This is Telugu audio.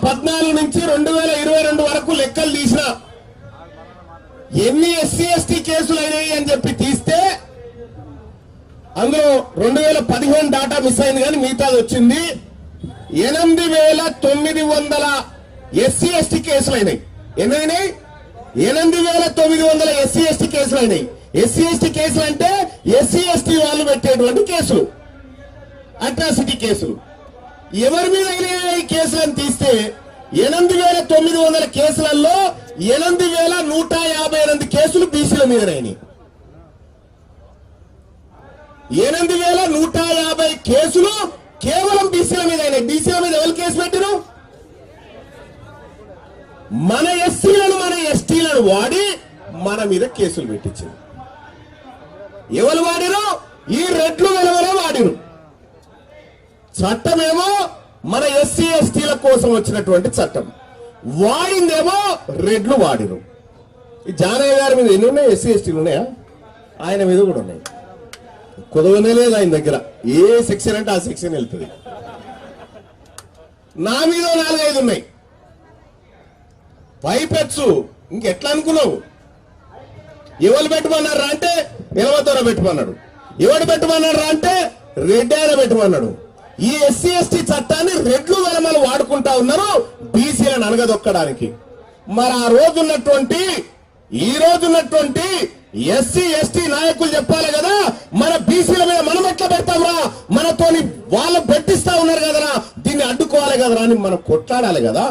2014 నుంచి 2022 వరకు లెక్కలు తీసిన ఎన్ని ఎస్సీ ఎస్టీ కేసులు అయినాయి అని చెప్పి తీస్తే అందులో 2015 డాటా మిస్ అయింది కానీ మిగతాది వచ్చింది. 8,900 ఎస్సీ ఎస్టీ కేసులు అయినాయి. ఎన్నైనాయి? 8,900 ఎస్సీ ఎస్టీ కేసులు అయినాయి. ఎస్సీ ఎస్టీ కేసులు అంటే ఎస్సీ ఎస్టీ వాళ్ళు పెట్టేటువంటి కేసులు, అట్రాసిటీ కేసులు. ఎవరి మీద అయినాయి కేసులను తీస్తే 8,900 కేసులలో 8,158 కేసులు బీసీల మీదనైనాయి. 8,150 కేసులు కేవలం బీసీల మీద అయినాయి. బీసీల మీద ఎవరు కేసు పెట్టిరు? మన ఎస్సీలను మన ఎస్టీలను వాడి మన మీద కేసులు పెట్టించారు. ఎవరు వాడిరు? ఈ రెడ్లు వెలవలే వాడిరు. చట్టమేమో మన ఎస్సీ ఎస్టీల కోసం వచ్చినటువంటి చట్టం, వాడిందేమో రెడ్లు వాడిరు. ఈ జానయ్య గారి మీద ఎన్ని ఉన్నాయి? ఎస్సీ ఎస్టీలు ఉన్నాయా? ఆయన మీద కూడా ఉన్నాయి. కుదవనే లేదు ఆయన దగ్గర. ఏ సెక్షన్ అంటే ఆ సెక్షన్ వెళ్తుంది. నా మీద 4-5 ఉన్నాయి. పైపెచ్చు ఇంకెట్లా అనుకున్నావు? ఎవరు పెట్టమన్నారా అంటే నిలవతోర పెట్టమన్నాడు. ఎవడు పెట్టమన్నారా అంటే రెడ్డి ఆయన పెట్టమన్నాడు. ఈ ఎస్సీ ఎస్టీ చట్టాన్ని రెడ్లు వెలమలు వాడుకుంటా ఉన్నారు బీసీలను అనగదొక్కడానికి. మరి ఆ రోజున్నటువంటి ఈ రోజున్నటువంటి ఎస్సీ ఎస్టీ నాయకులు చెప్పాలి కదా, మన బీసీల మీద మనం ఎట్లా పెడతామరా, మనతోని వాళ్ళు పెట్టిస్తా ఉన్నారు కదరా, దీన్ని అడ్డుకోవాలి కదరా అని మనం కొట్లాడాలి కదా.